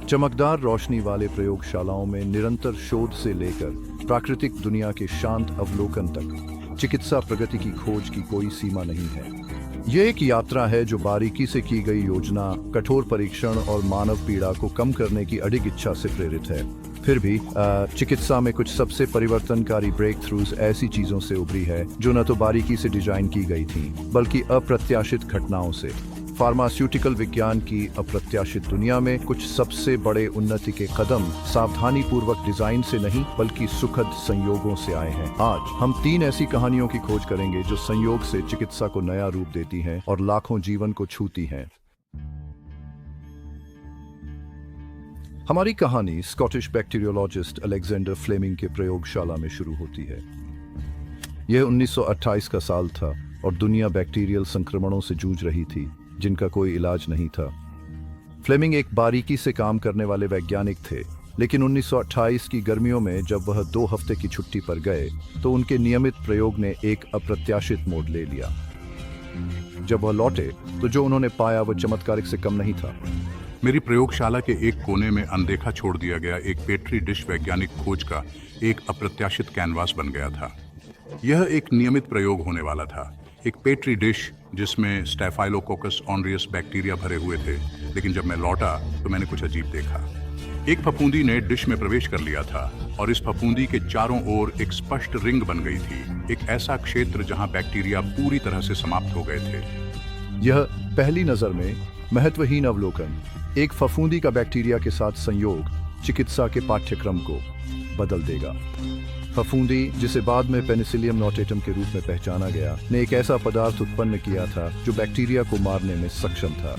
चमकदार रोशनी वाले प्रयोगशालाओं में निरंतर शोध से लेकर प्राकृतिक दुनिया के शांत अवलोकन तक चिकित्सा प्रगति की खोज की कोई सीमा नहीं है। यह एक यात्रा है जो बारीकी से की गई योजना, कठोर परीक्षण और मानव पीड़ा को कम करने की अडिग इच्छा से प्रेरित है। फिर भी चिकित्सा में कुछ सबसे परिवर्तनकारी ब्रेक थ्रूज ऐसी चीजों से उभरी है जो न तो बारीकी से डिजाइन की गई थी बल्कि अप्रत्याशित घटनाओं से। फार्मास्यूटिकल विज्ञान की अप्रत्याशित दुनिया में कुछ सबसे बड़े उन्नति के कदम सावधानी पूर्वक डिजाइन से नहीं बल्कि सुखद संयोगों से आए हैं। आज हम 3 ऐसी कहानियों की खोज करेंगे जो संयोग से चिकित्सा को नया रूप देती हैं और लाखों जीवन को छूती हैं। हमारी कहानी स्कॉटिश बैक्टीरियोलॉजिस्ट अलेक्जेंडर फ्लेमिंग के प्रयोगशाला में शुरू होती है। यह 1928 का साल था और दुनिया बैक्टीरियल संक्रमणों से जूझ रही थी जिनका कोई इलाज नहीं था। फ्लेमिंग एक बारीकी से काम करने वाले वैज्ञानिक थे, लेकिन 1928 की गर्मियों में जब वह 2 हफ्ते की छुट्टी पर गए तो उनके नियमित प्रयोग ने एक अप्रत्याशित मोड़ ले लिया। जब वह लौटे तो जो उन्होंने पाया वह चमत्कारिक से कम नहीं था। मेरी प्रयोगशाला के एक कोने में अनदेखा छोड़ दिया गया एक पेट्री डिश वैज्ञानिक खोज का एक अप्रत्याशित कैनवास बन गया था। यह एक नियमित प्रयोग होने वाला था, एक पेट्री डिश जिसमें स्टैफाइलोकोकस ऑनरियस बैक्टीरिया भरे हुए थे। लेकिन जब मैं लौटा तो मैंने कुछ अजीब देखा। एक फफूंदी ने डिश में प्रवेश कर लिया था और इस फफूंदी के चारों ओर एक स्पष्ट रिंग बन गई थी, एक ऐसा क्षेत्र जहां बैक्टीरिया पूरी तरह से समाप्त हो गए थे। यह पहली नजर में महत्वहीन अवलोकन, एक फफूंदी का बैक्टीरिया के साथ संयोग, चिकित्सा के पाठ्यक्रम को बदल देगा। फफूंदी, जिसे बाद में पेनिसिलियम नोटेटम के रूप में पहचाना गया, ने एक ऐसा पदार्थ उत्पन्न किया था जो बैक्टीरिया को मारने में सक्षम था,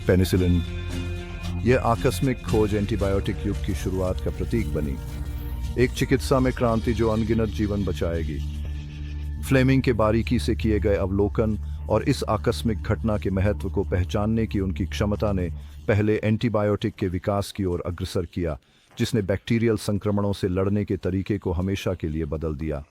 पेनिसिलिन। यह आकस्मिक खोज एंटीबायोटिक युग की शुरुआत का प्रतीक बनी, एक चिकित्सा में क्रांति जो अनगिनत जीवन बचाएगी। फ्लेमिंग के बारीकी से किए गए अवलोकन और इस आकस्मिक घटना के महत्व को पहचानने की उनकी क्षमता ने पहले एंटीबायोटिक के विकास की ओर अग्रसर किया, जिसने बैक्टीरियल संक्रमणों से लड़ने के तरीके को हमेशा के लिए बदल दिया।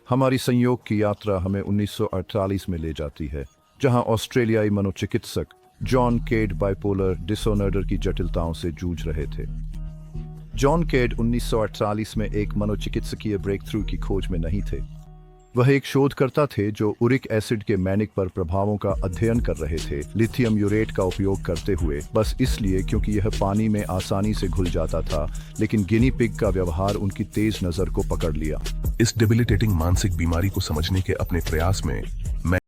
हमारी संयोग की यात्रा हमें 1948 में ले जाती है, जहां ऑस्ट्रेलियाई मनोचिकित्सक जॉन केड बाइपोलर डिसऑर्डर की जटिलताओं से जूझ रहे थे। जॉन केड 1948 में एक मनोचिकित्सकीय ब्रेक थ्रू की खोज में नहीं थे। वह एक शोधकर्ता थे जो उरिक एसिड के मैनिक पर प्रभावों का अध्ययन कर रहे थे, लिथियम यूरेट का उपयोग करते हुए, बस इसलिए क्योंकि यह पानी में आसानी से घुल जाता था। लेकिन गिनी पिग का व्यवहार उनकी तेज नजर को पकड़ लिया। इस डेबिलिटेटिंग मानसिक बीमारी को समझने के अपने प्रयास में